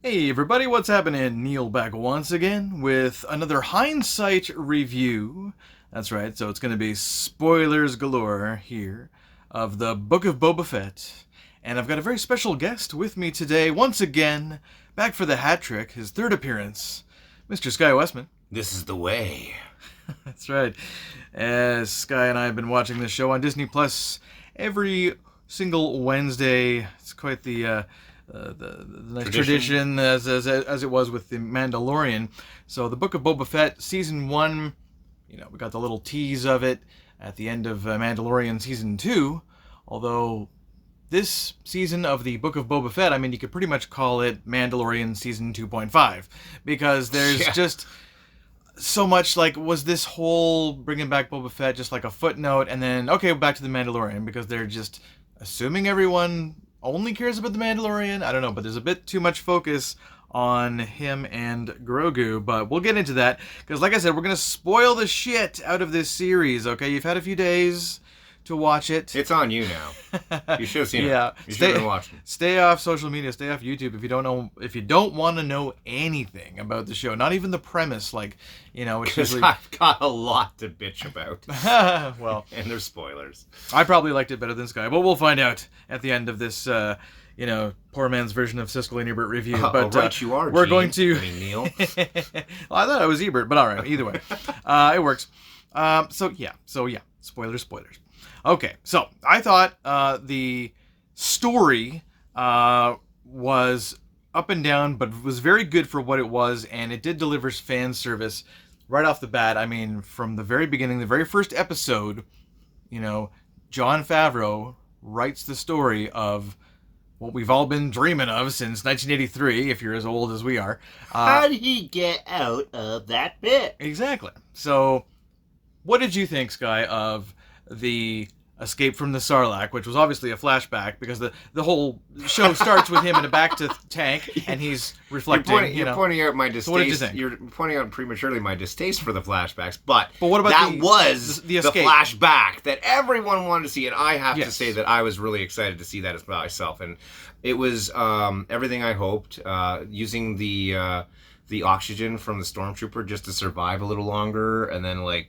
Hey everybody, what's happening? Neil back once again with another Hindsight review. That's right, so it's going to be spoilers galore here of the Book of Boba Fett. And I've got a very special guest with me today, once again, back for the hat trick, his third appearance, Mr. Sky Westman. This is the way. That's right. Sky and I have been watching this show on Disney Plus every single Wednesday. It's quite the nice tradition as it was with the Mandalorian. So the Book of Boba Fett season 1, we got the little tease of it at the end of Mandalorian season 2. Although this season of the Book of Boba Fett, you could pretty much call it Mandalorian season 2.5 because there's just so much. Like, was this whole bringing back Boba Fett just like a footnote, and then okay, back to the Mandalorian, because they're just assuming everyone only cares about the Mandalorian? I don't know, but there's a bit too much focus on him and Grogu, but we'll get into that, because like I said, we're going to spoil the shit out of this series, okay? You've had a few days to watch it. It's on you now. You should have seen it. You should have been watching. Stay off social media, stay off YouTube if you don't want to know anything about the show, not even the premise, which because I've got a lot to bitch about. Well, and there's spoilers. I probably liked it better than Sky, but we'll find out at the end of this poor man's version of Siskel and Ebert review. But right, you are. We're Gene. going to Neil. Well, I thought it was Ebert, but all right, either way, it works. So yeah, spoilers. Okay, so I thought the story was up and down, but was very good for what it was, and it did deliver fan service right off the bat. From the very beginning, the very first episode, Jon Favreau writes the story of what we've all been dreaming of since 1983, if you're as old as we are. How did he get out of that pit? Exactly. So, what did you think, Sky, of the escape from the Sarlacc, which was obviously a flashback, because the whole show starts with him in a tank, and he's reflecting. You're pointing out my distaste. So what did you think? You're pointing out prematurely my distaste for the flashbacks, but what about that was the escape? Flashback that everyone wanted to see, and I have to say that I was really excited to see that as myself, and it was everything I hoped. Using the oxygen from the stormtrooper just to survive a little longer, and then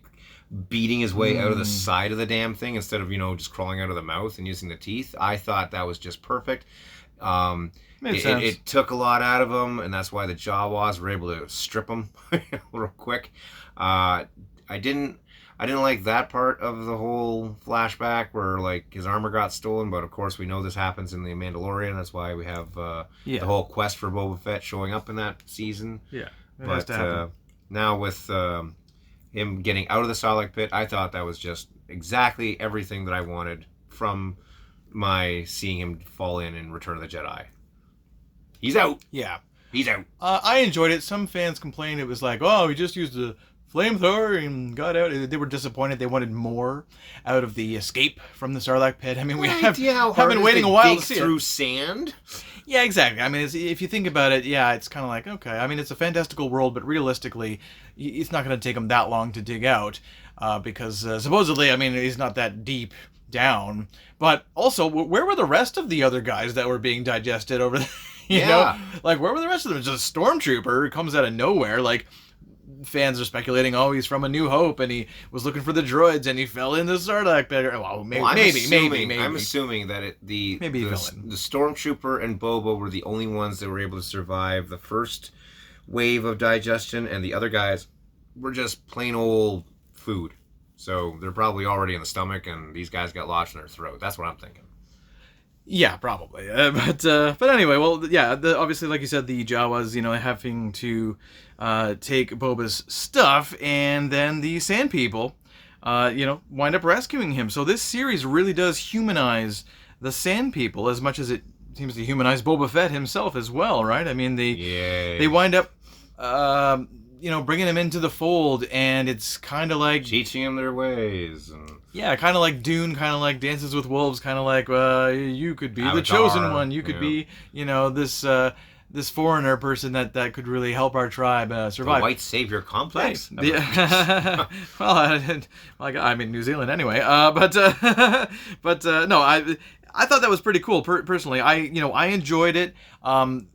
beating his way out of the side of the damn thing instead of just crawling out of the mouth and using the teeth. I thought that was just perfect. It took a lot out of him, and that's why the Jawas were able to strip him real quick. I didn't like that part of the whole flashback where his armor got stolen, but of course we know this happens in the Mandalorian. That's why we have the whole quest for Boba Fett showing up in that season. Yeah, but now with him getting out of the Sarlacc pit, I thought that was just exactly everything that I wanted from my seeing him fall in Return of the Jedi. He's out. Yeah. He's out. I enjoyed it. Some fans complained it was he just used a flamethrower and got out. They were disappointed. They wanted more out of the escape from the Sarlacc pit. We have been waiting a while to see through it. Sand. Yeah, exactly. If you think about it, it's kind of okay. It's a fantastical world, but realistically, it's not going to take them that long to dig out, because supposedly, he's not that deep down. But also, where were the rest of the other guys that were being digested over there? You know? Where were the rest of them? Just a stormtrooper who comes out of nowhere, fans are speculating, he's from A New Hope, and he was looking for the droids, and he fell in the Sarlacc pit. Well, maybe. I'm assuming that the Stormtrooper and Boba were the only ones that were able to survive the first wave of digestion, and the other guys were just plain old food. So they're probably already in the stomach, and these guys got lodged in their throat. That's what I'm thinking. Yeah, probably. But anyway, obviously, like you said, the Jawas, having to take Boba's stuff, and then the Sand People, wind up rescuing him. So this series really does humanize the Sand People as much as it seems to humanize Boba Fett himself as well, right? They wind up, bringing him into the fold, and it's kind of like teaching him their ways. Yeah, kind of like Dune, kind of like Dances with Wolves, kind of like you could be Avatar, the chosen one. You could be, this foreigner person that could really help our tribe survive. The white savior complex. Yeah. Well, I'm in New Zealand anyway. No, I thought that was pretty cool. Personally, I enjoyed it.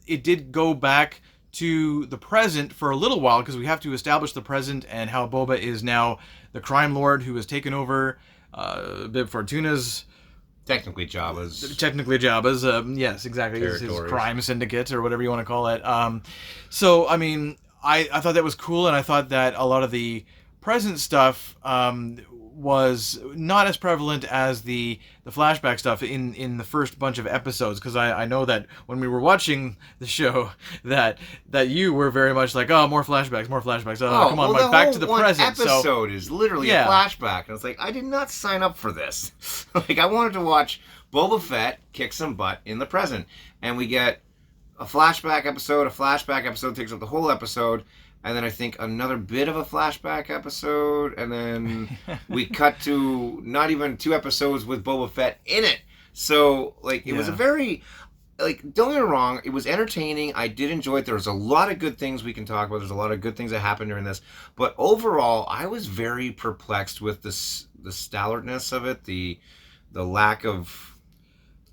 It did go back to the present for a little while because we have to establish the present and how Boba is now the crime lord who has taken over Bib Fortuna's. Technically Jabba's. Yes, exactly. His crime syndicate or whatever you want to call it. So, I mean, I thought that was cool, and I thought that a lot of the present stuff was not as prevalent as the flashback stuff in the first bunch of episodes, because I know that when we were watching the show that you were very much like, oh, more flashbacks, come on, Mike, back to the present. The episode is literally a flashback, and it's like, I did not sign up for this. Like, I wanted to watch Boba Fett kick some butt in the present, and we get a flashback episode takes up the whole episode, and then I think another bit of a flashback episode, and then we cut to not even 2 episodes with Boba Fett in it. So, like, it was a very, like, don't get me wrong, it was entertaining. I did enjoy it. There was a lot of good things we can talk about. There's a lot of good things that happened during this. But overall, I was very perplexed with the stalwartness of it, the lack of,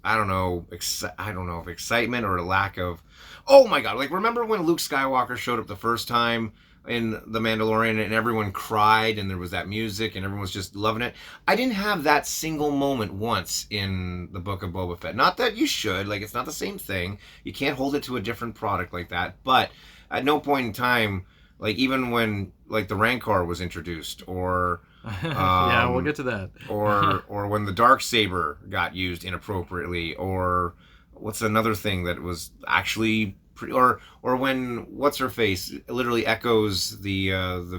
I don't know if excitement or a lack of, oh my god, like, remember when Luke Skywalker showed up the first time in The Mandalorian and everyone cried and there was that music and everyone was just loving it? I didn't have that single moment once in the Book of Boba Fett. Not that you should, like, it's not the same thing. You can't hold it to a different product like that. But at no point in time, like, even when, like, the Rancor was introduced, or yeah, we'll get to that. or when the Darksaber got used inappropriately, or what's another thing that was actually pretty, or when what's her face literally echoes the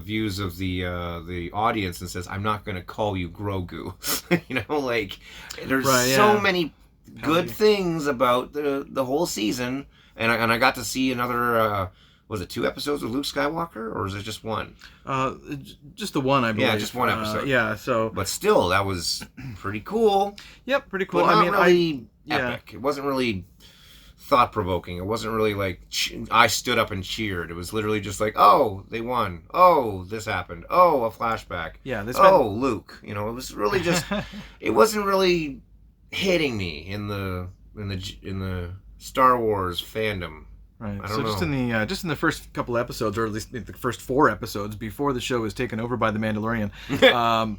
views of the audience and says, "I'm not going to call you Grogu." You know, like, there's so many good things about the whole season, and I got to see another. Was it 2 episodes with Luke Skywalker, or is it just 1? Just the one, I believe. Yeah, just 1 episode. So. But still, that was pretty cool. Yep, pretty cool. But not really epic. It wasn't really thought-provoking. It wasn't really like I stood up and cheered. It was literally just like, oh, they won. Oh, this happened. Oh, a flashback. Yeah. Oh, Luke. You know, it was really just. It wasn't really hitting me in the Star Wars fandom. Right. So just in the first couple episodes, or at least the first 4 episodes before the show was taken over by the Mandalorian,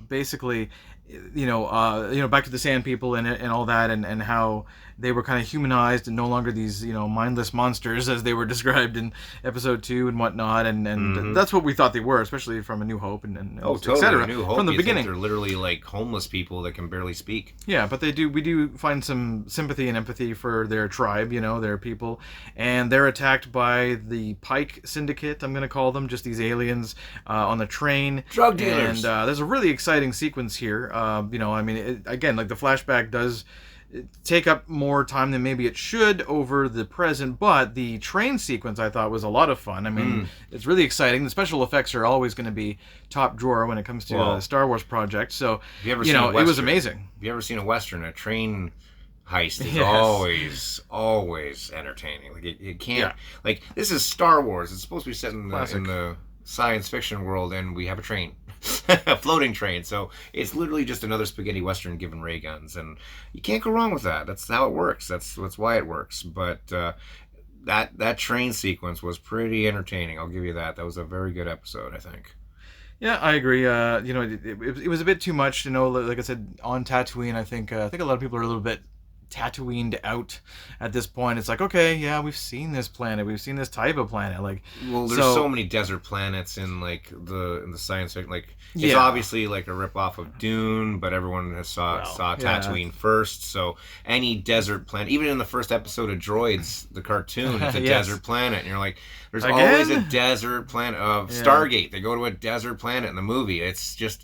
basically, back to the Sand People and all that, and how they were kind of humanized and no longer these, mindless monsters as they were described in episode 2 and whatnot, and that's what we thought they were, especially from A New Hope and totally. et cetera. New Hope, from the beginning. They're literally like homeless people that can barely speak. Yeah, but we do find some sympathy and empathy for their tribe, their people, and they're attacked by the Pike Syndicate, I'm going to call them, just these aliens on the train. Drug dealers. And there's a really exciting sequence here. Again, like, the flashback does take up more time than maybe it should over the present, but the train sequence I thought was a lot of fun. I mean, it's really exciting. The special effects are always going to be top drawer when it comes to a Star Wars project. So, it was amazing. Have you ever seen a Western? A train heist is always entertaining. Like, it can't, like, this is Star Wars. It's supposed to be set in the science fiction world, and we have a train. A floating train. So it's literally just another spaghetti western given ray guns, and you can't go wrong with that. That's how it works. That's why it works. But that train sequence was pretty entertaining. I'll give you that. That was a very good episode, I think. Yeah, I agree. It was a bit too much. Like I said, on Tatooine, I think a lot of people are a little bit Tatooined out at this point. It's like, okay, yeah, we've seen this planet, we've seen this type of planet. Like, well, there's so many desert planets in the science fiction. Like, it's obviously like a ripoff of Dune, but everyone has saw Tatooine first. So any desert planet, even in the first episode of Droids, the cartoon, it's a desert planet, and you're like, there's always a desert planet of Stargate. They go to a desert planet in the movie. It's just.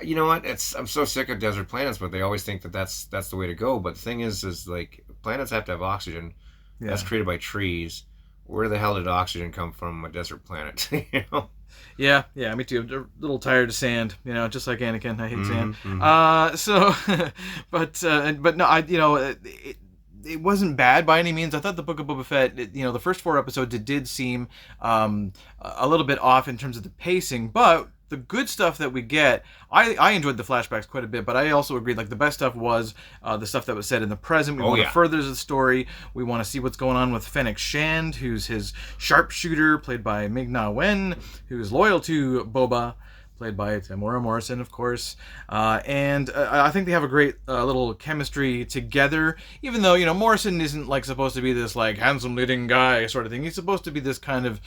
You know what? I'm so sick of desert planets, but they always think that that's the way to go. But the thing is like, planets have to have oxygen. Yeah. That's created by trees. Where the hell did oxygen come from a desert planet? Yeah, me too. I'm a little tired of sand. Just like Anakin, I hate sand. But no, it wasn't bad by any means. I thought the Book of Boba Fett, the first 4 episodes, it did seem a little bit off in terms of the pacing, but the good stuff that we get, I enjoyed the flashbacks quite a bit, but I also agreed, like, the best stuff was the stuff that was said in the present. We want to further the story. We want to see what's going on with Fennec Shand, who's his sharpshooter, played by Ming-Na Wen, who's loyal to Boba, played by Tamora Morrison, of course. And I think they have a great little chemistry together, even though, Morrison isn't, like, supposed to be this, like, handsome leading guy sort of thing. He's supposed to be this kind of,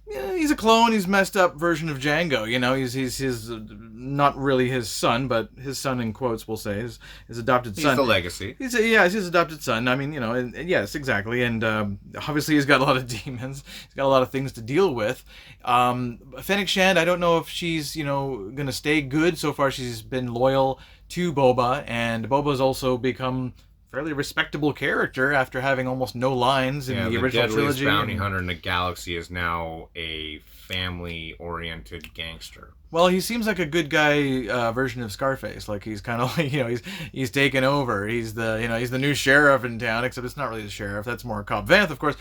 he's a clone, he's messed up version of Django, he's his, not really his son, but his son in quotes, we'll say, his adopted son. He's the legacy. He's his adopted son. I mean, and yes, exactly. And obviously he's got a lot of demons. He's got a lot of things to deal with. Fennec Shand, I don't know if she's, going to stay good. So far she's been loyal to Boba, and Boba's also become fairly respectable character after having almost no lines in the original trilogy. The bounty hunter in the galaxy is now a family-oriented gangster. Well, he seems like a good guy version of Scarface. Like, he's kind of like, he's taken over. He's the, he's the new sheriff in town, except it's not really the sheriff. That's more Cobb Vanth, of course,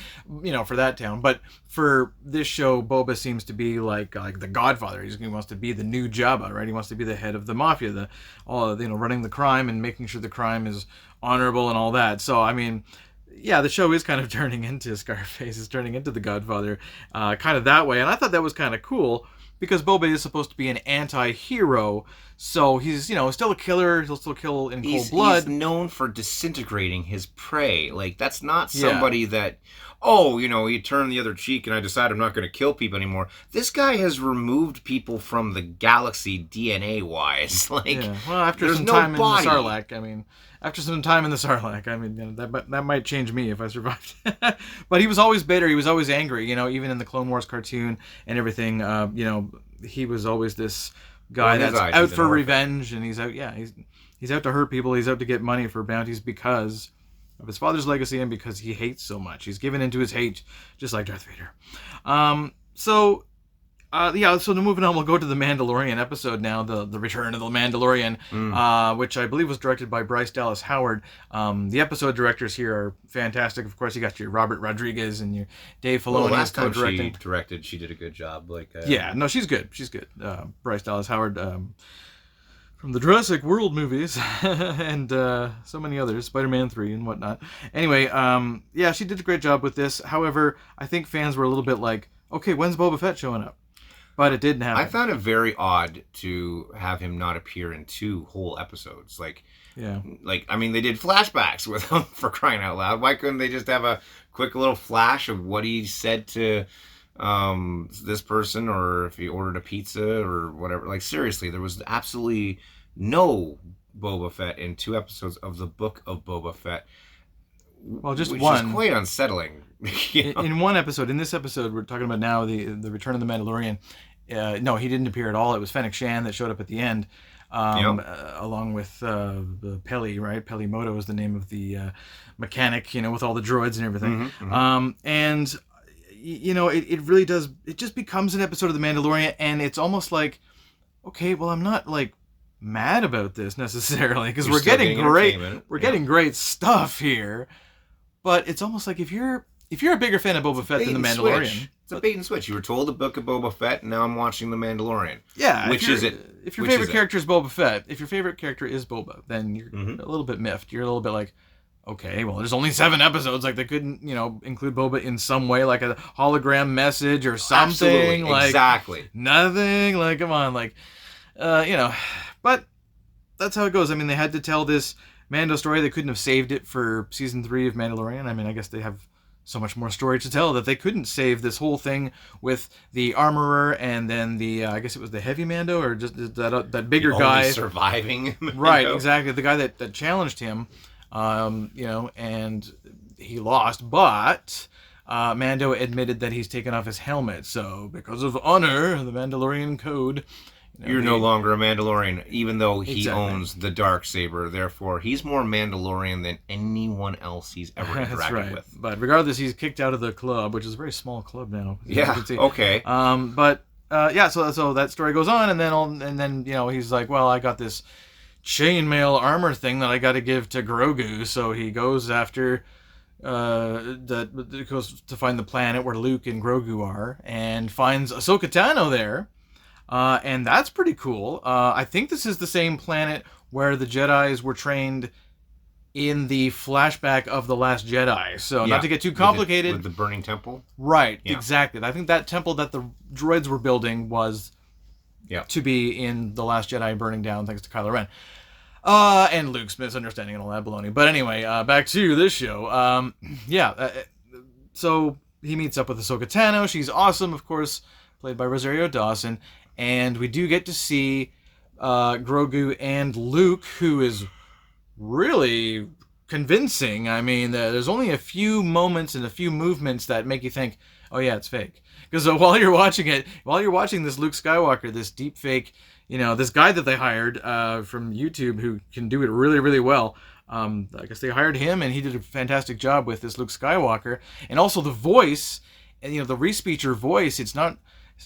for that town. But for this show, Boba seems to be like the Godfather. He wants to be the new Jabba, right? He wants to be the head of the mafia, running the crime and making sure the crime is honorable and all that. So, I mean, yeah, the show is kind of turning into Scarface. It's turning into the Godfather, kind of that way. And I thought that was kind of cool, because Boba is supposed to be an anti-hero, so he's, still a killer. He'll still kill in cold blood. He's known for disintegrating his prey. Like, that's not somebody that, he turned the other cheek and I decided I'm not going to kill people anymore. This guy has removed people from the galaxy DNA-wise. Like, well, after some time in the Sarlacc, that might change me if I survived. But he was always bitter. He was always angry. Even in the Clone Wars cartoon and everything, he was always this guy that's out for revenge, and he's out. Yeah, he's out to hurt people. He's out to get money for bounties because of his father's legacy and because he hates so much. He's given into his hate, just like Darth Vader. So moving on, we'll go to the Mandalorian episode now, the Return of the Mandalorian, which I believe was directed by Bryce Dallas Howard. The episode directors here are fantastic. Of course, you got your Robert Rodriguez and your Dave Filoni. Well, last time she directed, she did a good job. She's good. She's good. Bryce Dallas Howard, from the Jurassic World movies and so many others, Spider-Man 3 and whatnot. Anyway, she did a great job with this. However, I think fans were a little bit like, okay, when's Boba Fett showing up? But it didn't happen. I found it very odd to have him not appear in 2 whole episodes. They did flashbacks with him, for crying out loud. Why couldn't they just have a quick little flash of what he said to this person, or if he ordered a pizza or whatever? Like, seriously, there was absolutely no Boba Fett in 2 episodes of the Book of Boba Fett. Well, just which one. Is quite unsettling. In one episode, in this episode we're talking about now, the Return of the Mandalorian, no, he didn't appear at all. It was Fennec Shand that showed up at the end, along with Peli, right? Peli Moto is the name of the mechanic, with all the droids and everything. And it really does. It just becomes an episode of the Mandalorian, and it's almost like, okay, well, I'm not like mad about this necessarily, because we're getting great stuff here, but it's almost like if you're a bigger fan of Boba Fett than the Mandalorian, it's a bait and switch. You were told the Book of Boba Fett, and now I'm watching the Mandalorian. Yeah, which is it? If your favorite character is Boba Fett, if your favorite character is Boba, then you're a little bit miffed. You're a little bit like, okay, well, there's only 7 episodes. Like, they couldn't, include Boba in some way, like a hologram message or something. Absolutely. Like, exactly. Nothing. Like, come on, like, But that's how it goes. I mean, they had to tell this Mando story. They couldn't have saved it for season 3 of Mandalorian. I mean, I guess they have so much more story to tell that they couldn't save this whole thing with the armorer and then the I guess it was the heavy Mando, or just that bigger guy surviving Mando. Right, exactly, the guy that challenged him, and he lost, but Mando admitted that he's taken off his helmet, so because of honor, the Mandalorian code, you're no longer a Mandalorian, even though he owns the Darksaber. Therefore, he's more Mandalorian than anyone else he's ever interacted with. But regardless, he's kicked out of the club, which is a very small club now. Yeah. Okay. So that story goes on, and then he's like, well, I got this chainmail armor thing that I got to give to Grogu, so he goes after. Goes to find the planet where Luke and Grogu are, and finds Ahsoka Tano there. and that's pretty cool. I think this is the same planet where the Jedis were trained in the flashback of The Last Jedi. So not to get too complicated. With the burning temple? Right, exactly. I think that temple that the droids were building was to be in The Last Jedi burning down thanks to Kylo Ren. And Luke's misunderstanding and all that baloney. But anyway, back to this show. So he meets up with Ahsoka Tano. She's awesome, of course, played by Rosario Dawson. And we do get to see Grogu and Luke, who is really convincing. I mean, there's only a few moments and a few movements that make you think, oh yeah, it's fake. Because while you're watching this Luke Skywalker, this deep fake, this guy that they hired from YouTube who can do it really, really well. I guess they hired him, and he did a fantastic job with this Luke Skywalker. And also the voice, and the re-speecher voice, it's not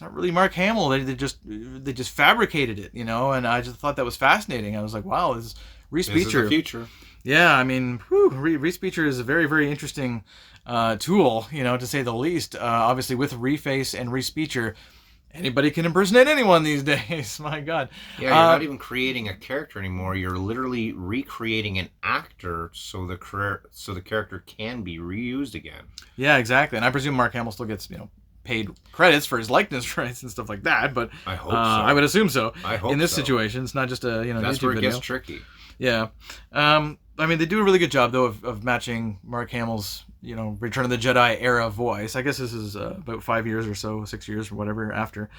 really Mark Hamill. They just fabricated it, and I just thought that was fascinating. I was like, wow, this re-speecher. This is the future. Yeah, I mean, re-speecher is a very, very interesting tool, to say the least. Obviously, with reface and re-speecher, anybody can impersonate anyone these days. My God. Yeah, you're not even creating a character anymore. You're literally recreating an actor so the character can be reused again. Yeah, exactly. And I presume Mark Hamill still gets, paid credits for his likeness rights and stuff like that, but I hope so. I would assume so. I hope in this so. situation, it's not just a That's YouTube where it video. gets tricky. Yeah, I mean, they do a really good job though of matching Mark Hamill's Return of the Jedi era voice. I guess this is about 5 years or so, 6 years or whatever after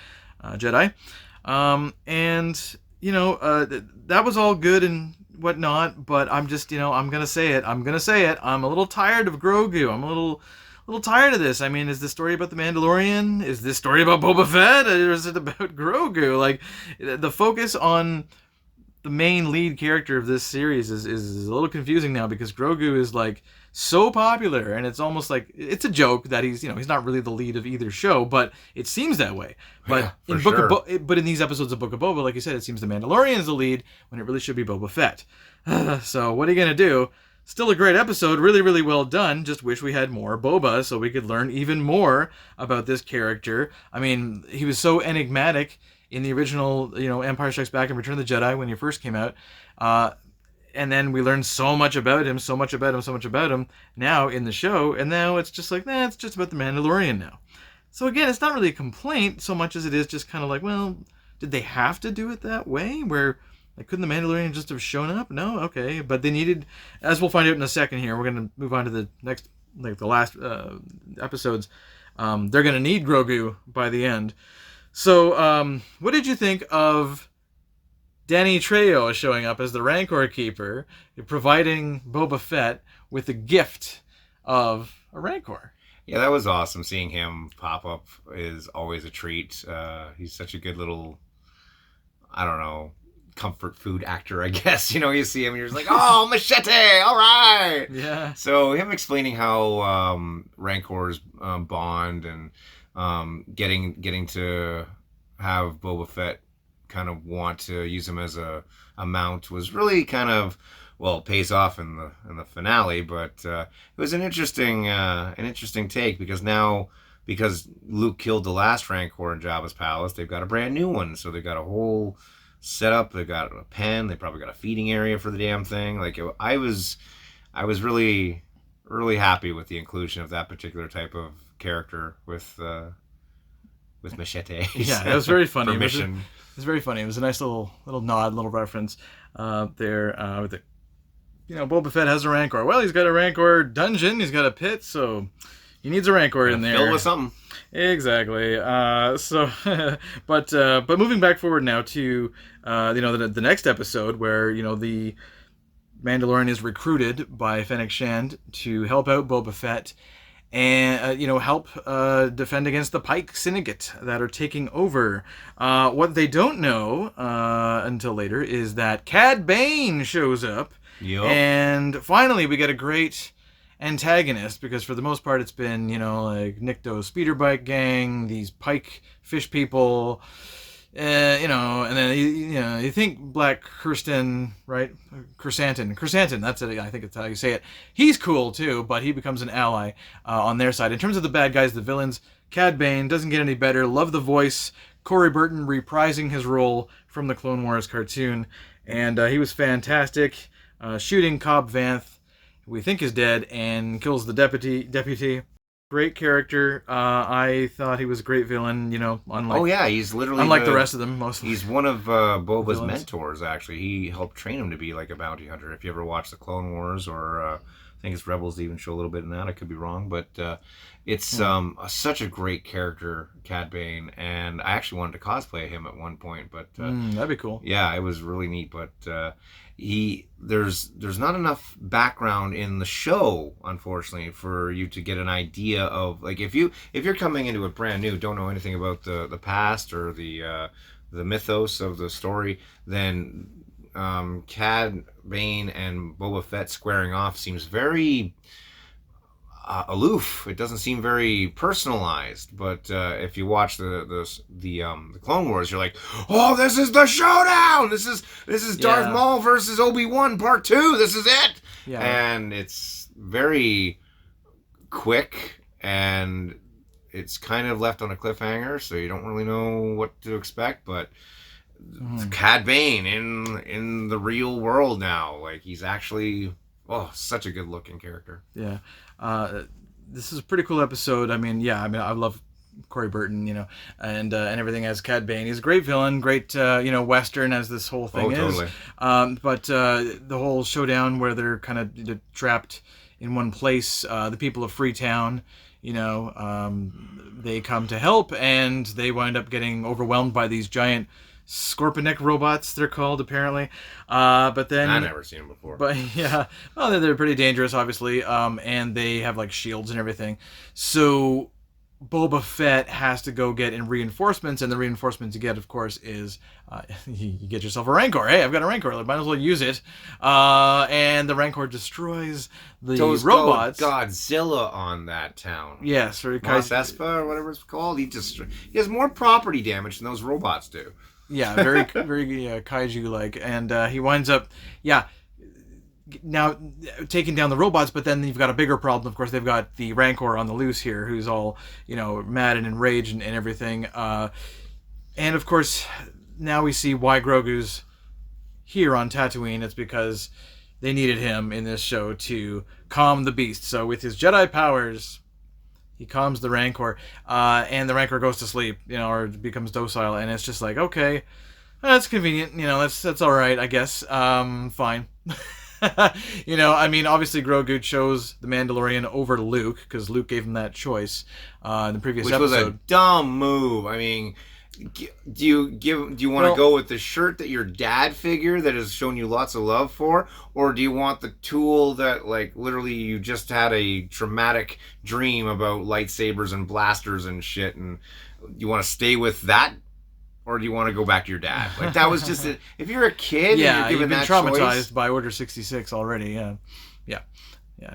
Jedi, and that was all good and whatnot. But I'm just I'm gonna say it. I'm a little tired of Grogu. I'm a little tired of this. I mean, is this story about the Mandalorian? Is this story about Boba Fett? Or is it about Grogu? Like, the focus on the main lead character of this series is a little confusing now, because Grogu is like so popular, and it's almost like it's a joke that he's he's not really the lead of either show, but it seems that way. But but in these episodes of Book of Boba, like you said, it seems the Mandalorian is the lead when it really should be Boba Fett. So what are you gonna do? Still a great episode, really, really well done. Just wish we had more Boba so we could learn even more about this character. I mean, he was so enigmatic in the original, Empire Strikes Back and Return of the Jedi when he first came out. And then we learned so much about him now in the show. And now it's just like, it's just about the Mandalorian now. So again, it's not really a complaint so much as it is just kind of like, well, did they have to do it that way? Where... Like, couldn't the Mandalorian just have shown up? No? Okay. But they needed, as we'll find out in a second here, we're going to move on to the next, the last episodes. They're going to need Grogu by the end. So, what did you think of Danny Trejo showing up as the Rancor Keeper, providing Boba Fett with the gift of a Rancor? Yeah, that was awesome. Seeing him pop up is always a treat. He's such a good little, I don't know, comfort food actor, I guess. You see him and you're just like, oh, machete, all right. Yeah. So him explaining how Rancors bond, and getting to have Boba Fett kind of want to use him as a mount was really kind of, well, it pays off in the finale, but it was an interesting take, because Luke killed the last Rancor in Jabba's palace. They've got a brand new one, so they've got a whole setup. They got a pen. They probably got a feeding area for the damn thing. Like, I was really, really happy with the inclusion of that particular type of character with machete. Yeah, it was very funny. It was very funny. It was a nice little nod, little reference there. With Boba Fett has a Rancor. Well, he's got a Rancor dungeon. He's got a pit, so he needs a Rancor in there. Filled with something. Exactly. But moving back forward now to the next episode, where the Mandalorian is recruited by Fennec Shand to help out Boba Fett and help defend against the Pike Syndicate that are taking over. What they don't know until later is that Cad Bane shows up, and finally we get a great antagonist, because for the most part it's been like Nikto's speeder bike gang, these Pike fish people, and then you think Black Kirsten, right? Chrysanthemum, that's it. I think that's how you say it. He's cool too, but he becomes an ally on their side. In terms of the bad guys, the villains, Cad Bane doesn't get any better. Love the voice, Corey Burton reprising his role from the Clone Wars cartoon, and he was fantastic, shooting Cobb Vanth, who we think is dead, and kills the deputy. Great character. I thought he was a great villain. Unlike he's literally unlike the rest of them. Mostly, he's one of Boba's villains. mentors. Actually, he helped train him to be like a bounty hunter. If you ever watch the Clone Wars, or I think it's Rebels, they even show a little bit in that. I could be wrong, but it's such a great character, Cad Bane, and I actually wanted to cosplay him at one point, but that'd be cool. Yeah, it was really neat, but there's not enough background in the show, unfortunately, for you to get an idea of, like, if you're coming into it brand new, don't know anything about the past or the mythos of the story, then Cad Bane and Boba Fett squaring off seems very aloof. It doesn't seem very personalized. But if you watch the Clone Wars, you're like, oh, this is the showdown. This is Darth Maul versus Obi-Wan Part 2. This is it. Yeah. And it's very quick, and it's kind of left on a cliffhanger, so you don't really know what to expect. But Cad Bane in the real world now, like, he's actually such a good looking character. Yeah. This is a pretty cool episode. I love Corey Burton, and everything as Cad Bane. He's a great villain, great Western, as this whole thing is. Totally. But the whole showdown where they're kind of trapped in one place, the people of Freetown, they come to help, and they wind up getting overwhelmed by these giant Scorpionic robots, they're called, apparently. But then I've never seen them before. But yeah, well, they're pretty dangerous, obviously. And they have like shields and everything. So Boba Fett has to go get in reinforcements, and the reinforcements you get, of course, is you get yourself a Rancor. Hey, I've got a Rancor. Might as well use it. And the Rancor destroys the robots. Godzilla on that town. Yes, or Mos Espa, or whatever it's called. He has more property damage than those robots do. Yeah, very kaiju-like, and he winds up, now taking down the robots. But then you've got a bigger problem. Of course, they've got the Rancor on the loose here, who's all mad and enraged and everything. And of course, now we see why Grogu's here on Tatooine. It's because they needed him in this show to calm the beast. So with his Jedi powers, he calms the Rancor, and the Rancor goes to sleep, or becomes docile, and it's just like, okay, that's convenient, that's all right, I guess, fine. Obviously Grogu chose the Mandalorian over Luke, because Luke gave him that choice in the previous episode. Which was a dumb move. I mean, do you want to go with the shirt that your dad figure that has shown you lots of love for, or do you want the tool that, like, literally you just had a traumatic dream about lightsabers and blasters and shit, and you want to stay with that, or do you want to go back to your dad? Like, that was just if you're a kid, and you're given that choice, you've been traumatized by Order 66 already. Yeah,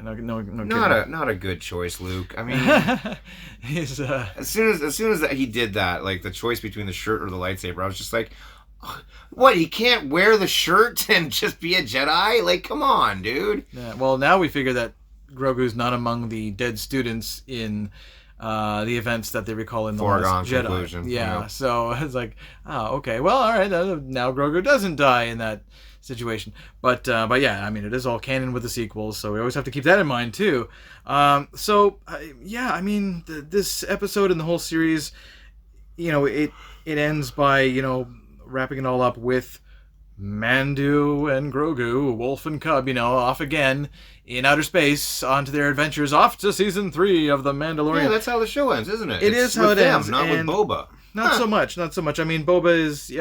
no. Not a good choice, Luke. I mean, he's as soon as he did that, like the choice between the shirt or the lightsaber, I was just like, what? He can't wear the shirt and just be a Jedi? Like, come on, dude. Yeah. Well, now we figure that Grogu's not among the dead students in the events that they recall in the Foregone Last Jedi. Conclusion. Yeah. So it's like, okay, well, all right. Now Grogu doesn't die in that situation, but yeah, I mean, it is all canon with the sequels, so we always have to keep that in mind too. This episode and the whole series, it ends by wrapping it all up with Mandu and Grogu, Wolf and Cub, off again in outer space onto their adventures, off to season 3 of The Mandalorian. Yeah, that's how the show ends, isn't it? It is how it ends, not with Boba. Not so much. I mean, Boba is.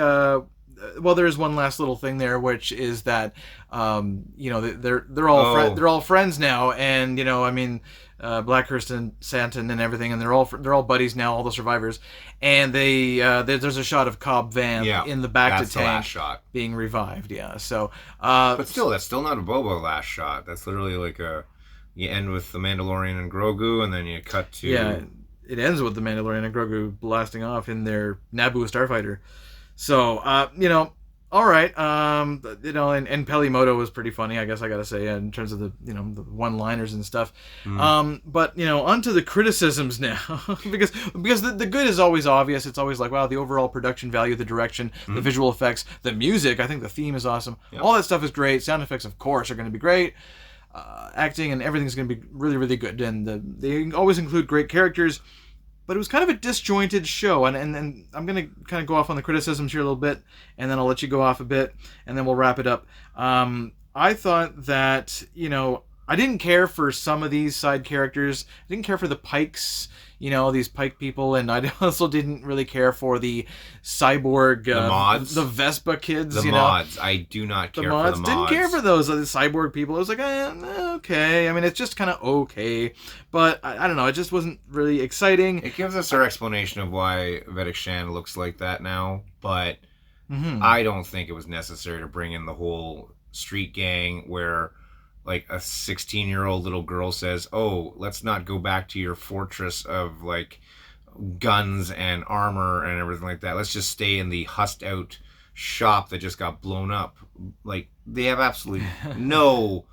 Well, there is one last little thing there, which is that they're all friends now, and Blackhurst and Santon and everything, and they're all buddies now, all the survivors, and there's a shot of Cobb Vanth in the back to tank being revived. Yeah, so but still, that's still not a Boba last shot. That's literally like you end with the Mandalorian and Grogu, and then you cut to it ends with the Mandalorian and Grogu blasting off in their Naboo starfighter. So, all right. And Pelimoto was pretty funny, I guess I gotta say, in terms of the the one-liners and stuff. But onto the criticisms now, because the good is always obvious. It's always like, wow, the overall production value, the direction, the visual effects, the music. I think the theme is awesome. Yep. All that stuff is great. Sound effects, of course, are going to be great. Acting and everything's going to be really, really good. And they always include great characters. But it was kind of a disjointed show, and I'm going to kind of go off on the criticisms here a little bit, and then I'll let you go off a bit, and then we'll wrap it up. I thought that, I didn't care for some of these side characters. I didn't care for the Pikes, these Pike people, and I also didn't really care for the cyborg, the mods, the Vespa kids. The mods, I do not care for the mods. Didn't care for those, the cyborg people. I was like, okay. I mean, it's just kind of okay, but I don't know. It just wasn't really exciting. It gives us our explanation of why Vedic Shan looks like that now, but I don't think it was necessary to bring in the whole street gang where like a 16-year-old little girl says, oh, let's not go back to your fortress of like guns and armor and everything like that. Let's just stay in the hussed out shop that just got blown up. Like, they have absolutely no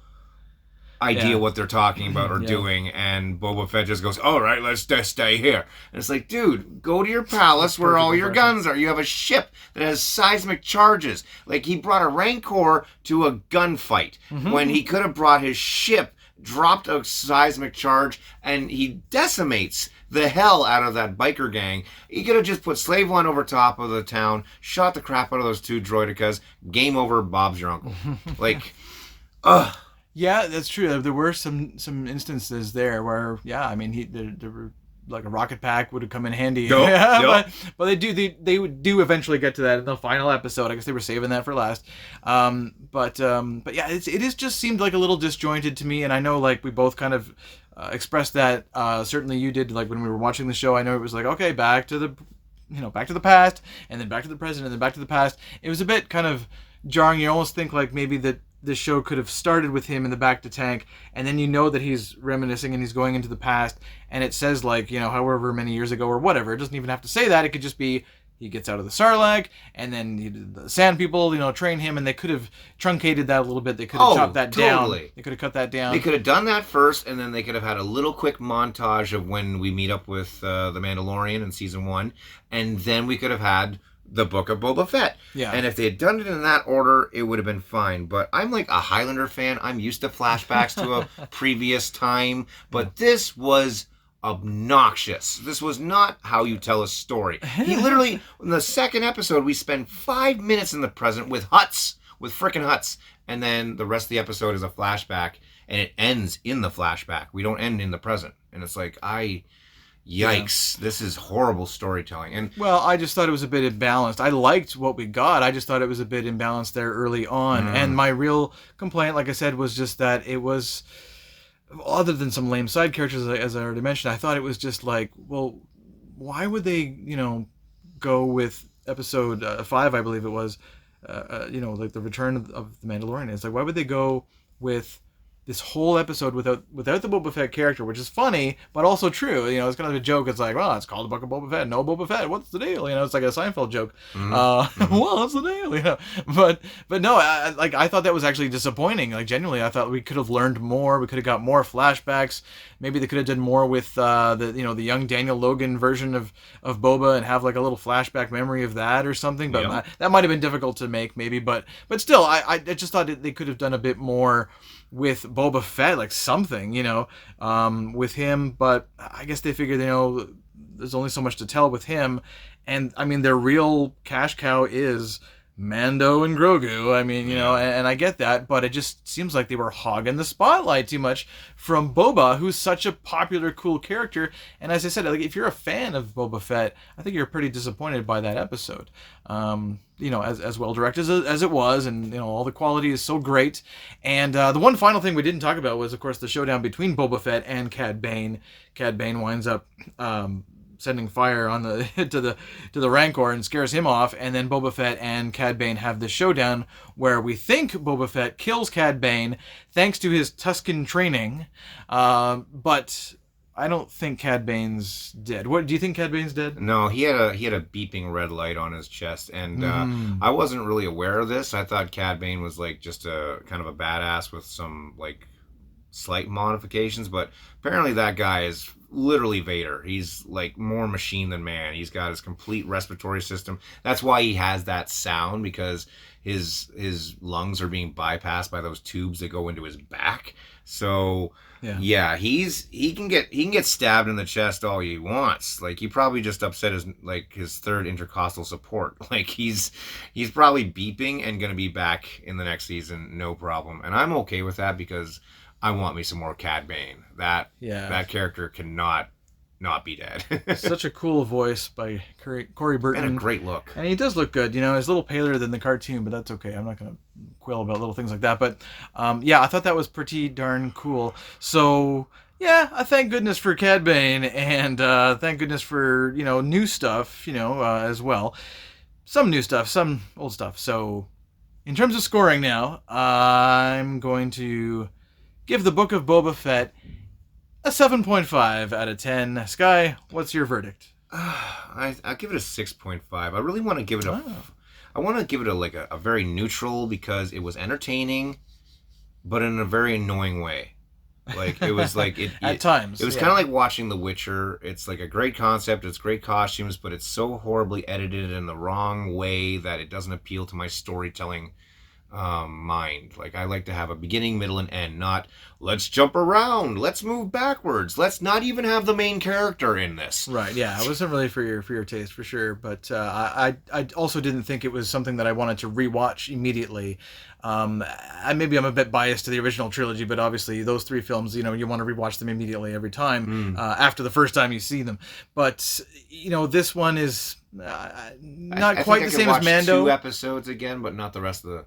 idea what they're talking about or doing, and Boba Fett just goes, all right, let's just stay here. And it's like, dude, go to your palace where all your guns are. You have a ship that has seismic charges. Like, he brought a Rancor to a gunfight when he could have brought his ship, dropped a seismic charge, and he decimates the hell out of that biker gang. He could have just put Slave One over top of the town, shot the crap out of those two droidicas, game over, Bob's your uncle. Like, ugh. Yeah, that's true. There were some instances there where, I mean, there were like a rocket pack would have come in handy. But they do eventually get to that in the final episode. I guess they were saving that for last. But yeah, it is just seemed like a little disjointed to me. And I know like we both kind of expressed that. Certainly you did, like when we were watching the show. I know it was like, okay, back to the past, and then back to the present, and then back to the past. It was a bit kind of jarring. You almost think like maybe that this show could have started with him in the back to tank, and then that he's reminiscing and he's going into the past, and it says like, however many years ago or whatever. It doesn't even have to say that. It could just be he gets out of the Sarlacc, and the Sand People, train him, and they could have truncated that a little bit. They could have chopped that down. They could have cut that down. They could have done that first, and then they could have had a little quick montage of when we meet up with the Mandalorian in season 1, and then we could have had the Book of Boba Fett. Yeah. And if they had done it in that order, it would have been fine. But I'm like a Highlander fan. I'm used to flashbacks to a previous time. But this was obnoxious. This was not how you tell a story. He literally, in the second episode, we spend 5 minutes in the present with frickin' huts. And then the rest of the episode is a flashback. And it ends in the flashback. We don't end in the present. And it's like, yikes, this is horrible storytelling. And well, I just thought it was a bit imbalanced. I liked what we got. I just thought it was a bit imbalanced there early on. And my real complaint, like I said, was just that it was, other than some lame side characters, as I already mentioned, I thought it was just like, well, why would they, go with episode 5, I believe it was, like the return of the Mandalorian. It's like, why would they go with this whole episode without the Boba Fett character, which is funny, but also true. It's kind of a joke. It's like, well, it's called the Book of Boba Fett. No Boba Fett. What's the deal? It's like a Seinfeld joke. Well, what's the deal? But no, I thought that was actually disappointing. Like, genuinely, I thought we could have learned more. We could have got more flashbacks. Maybe they could have done more with the young Daniel Logan version of Boba and have like a little flashback memory of that or something. But that might have been difficult to make, maybe. But still, I just thought they could have done a bit more with Boba Fett, like something, with him. But I guess they figured, there's only so much to tell with him. And I mean, their real cash cow is Mando and Grogu. I mean, and I get that, but it just seems like they were hogging the spotlight too much from Boba, who's such a popular, cool character. And as I said, like, if you're a fan of Boba Fett, I think you're pretty disappointed by that episode. As well directed as it was, and all the quality is so great. And the one final thing we didn't talk about was, of course, the showdown between Boba Fett and Cad Bane. Cad Bane winds up sending fire on to the Rancor and scares him off, and then Boba Fett and Cad Bane have this showdown where we think Boba Fett kills Cad Bane thanks to his Tusken training, but I don't think Cad Bane's dead. What do you think? Cad Bane's dead? No, he had a beeping red light on his chest, and I wasn't really aware of this. I thought Cad Bane was like just a kind of a badass with some like slight modifications, but apparently that guy is literally Vader. He's like more machine than man. He's got his complete respiratory system. That's why he has that sound, because his lungs are being bypassed by those tubes that go into his back. So yeah, he can get stabbed in the chest all he wants. Like, he probably just upset his third intercostal support. Like, he's probably beeping and gonna be back in the next season, no problem. And I'm okay with that, because I want me some more Cad Bane. That character cannot not be dead. Such a cool voice by Corey Burton. And a great look. And he does look good. You know, he's a little paler than the cartoon, but that's okay. I'm not going to quill about little things like that. But yeah, I thought that was pretty darn cool. So yeah, thank goodness for Cad Bane, and thank goodness for, you know, new stuff, you know, as well. Some new stuff, some old stuff. So in terms of scoring now, I'm going to give the Book of Boba Fett a 7.5 out of 10. Sky, what's your verdict? I give it a 6.5. I really want to give it I want to give it a very neutral, because it was entertaining, but in a very annoying way. Like, it was like at times. It was kind of like watching The Witcher. It's like a great concept, it's great costumes, but it's so horribly edited in the wrong way that it doesn't appeal to my storytelling mind. Like, I like to have a beginning, middle, and end, not let's jump around, let's move backwards, let's not even have the main character in this. Right, yeah, it wasn't really for your taste, for sure. But I also didn't think it was something that I wanted to rewatch immediately. Maybe I'm a bit biased to the original trilogy, but obviously those three films, you know, you want to rewatch them immediately every time after the first time you see them. But, you know, this one is not quite the same as Mando. 2 episodes again, but not the rest of the...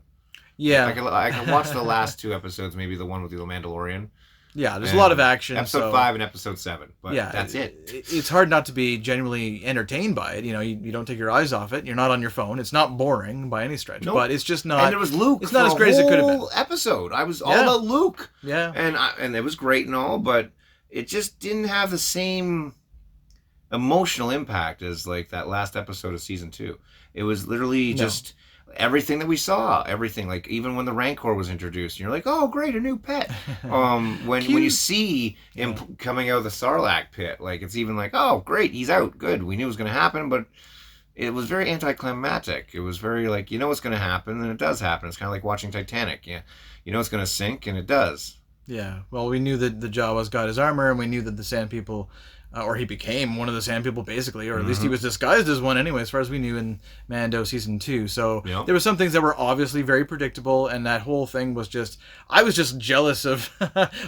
Yeah. I can watch the last 2 episodes, maybe the one with the Mandalorian. Yeah, there's a lot of action. Episode 5 and episode 7, but yeah, that's it. It's hard not to be genuinely entertained by it. You know, you don't take your eyes off it. You're not on your phone. It's not boring by any stretch, but it's just not... And it was Luke. It's not as great as it could have been. Episode. I was all about Luke. Yeah. And it was great and all, but it just didn't have the same emotional impact as, like, that last episode of season 2. It was literally just... everything that we saw, everything, like even when the Rancor was introduced, and you're like, oh great, a new pet. When you see him coming out of the Sarlacc pit, like, it's even like, oh great, he's out, good, we knew it was going to happen, but it was very anticlimactic. It was very like, you know what's going to happen, and it does happen. It's kind of like watching Titanic. Yeah, you know it's going to sink, and it does. Yeah, well, we knew that the Jawas got his armor, and we knew that the Sand People, or he became one of the Sand People, basically, or at least he was disguised as one anyway, as far as we knew in Mando Season 2. So there were some things that were obviously very predictable, and that whole thing was just... I was just jealous of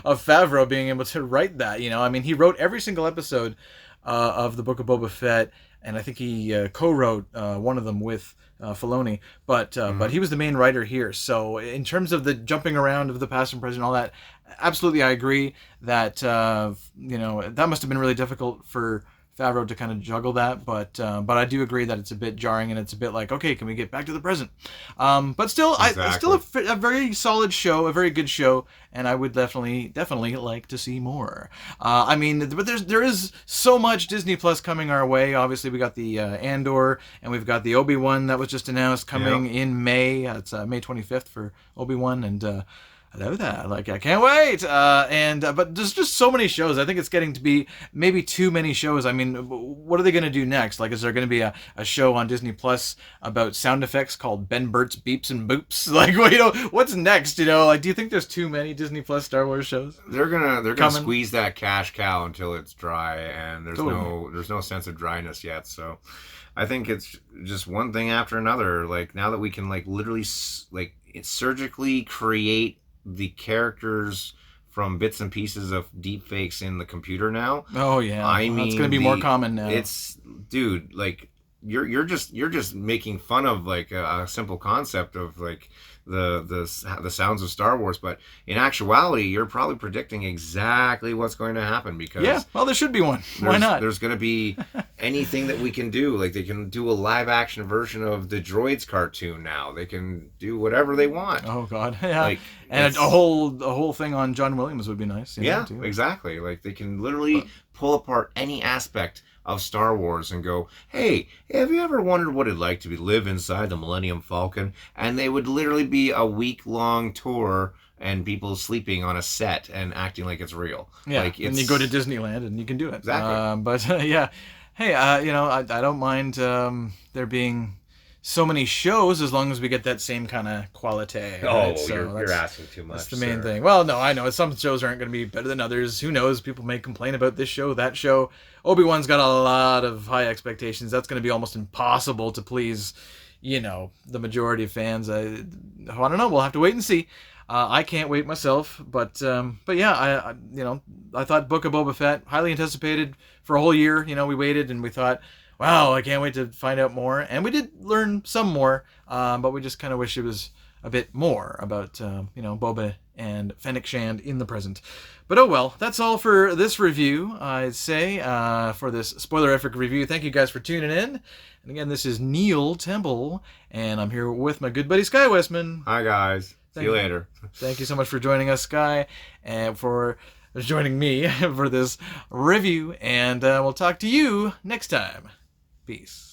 of Favreau being able to write that, you know? I mean, he wrote every single episode of the Book of Boba Fett, and I think he co-wrote one of them with Filoni, but he was the main writer here. So in terms of the jumping around of the past and present and all that, absolutely I agree that you know, that must have been really difficult for Favreau to kind of juggle that, but I do agree that it's a bit jarring, and it's a bit like, okay, can we get back to the present? But still, still a very solid show, a very good show, and I would definitely like to see more. I mean, but there is so much Disney Plus coming our way. Obviously, we got the Andor, and we've got the Obi-Wan that was just announced coming in May. It's May 25th for Obi-Wan, and I know that. Like, I can't wait. But there's just so many shows. I think it's getting to be maybe too many shows. I mean, what are they going to do next? Like, is there going to be a show on Disney Plus about sound effects called Ben Burt's Beeps and Boops? Like, well, you know, what's next? You know, like, do you think there's too many Disney Plus Star Wars shows? They're gonna squeeze that cash cow until it's dry, and there's no sense of dryness yet. So, I think it's just one thing after another. Like, now that we can like literally like surgically create the characters from bits and pieces of deep fakes in the computer now. Oh yeah, I mean, it's going to be more common now. It's, dude, like, you're just making fun of like a simple concept of like the sounds of Star Wars, but in actuality, you're probably predicting exactly what's going to happen because well, there should be one. Why not? There's going to be anything that we can do. Like they can do a live action version of the Droids cartoon now. They can do whatever they want. Oh God, yeah. Like, and a whole thing on John Williams would be nice. Too. Exactly. Like they can literally pull apart any aspect of Star Wars and go, hey, have you ever wondered what it'd like to live inside the Millennium Falcon? And they would literally be a week-long tour and people sleeping on a set and acting like it's real. Yeah, like and you go to Disneyland and you can do it. Exactly. But hey, I don't mind there being so many shows as long as we get that same kind of quality. Right? Oh, so you're asking too much. That's the main thing. Well, no, I know some shows aren't going to be better than others. Who knows? People may complain about this show, that show. Obi-Wan's got a lot of high expectations. That's going to be almost impossible to please, the majority of fans. I don't know. We'll have to wait and see. I can't wait myself, but yeah, I thought Book of Boba Fett, highly anticipated for a whole year. We waited and we thought, wow, I can't wait to find out more. And we did learn some more, but we just kind of wish it was a bit more about, Boba and Fennec Shand in the present. But oh well, that's all for this review, I'd say, for this spoilerific review. Thank you guys for tuning in. And again, this is Neil Temple, and I'm here with my good buddy Sky Westman. Hi, guys. See you later. Thank you so much for joining us, Sky, and for joining me for this review. And we'll talk to you next time. Peace.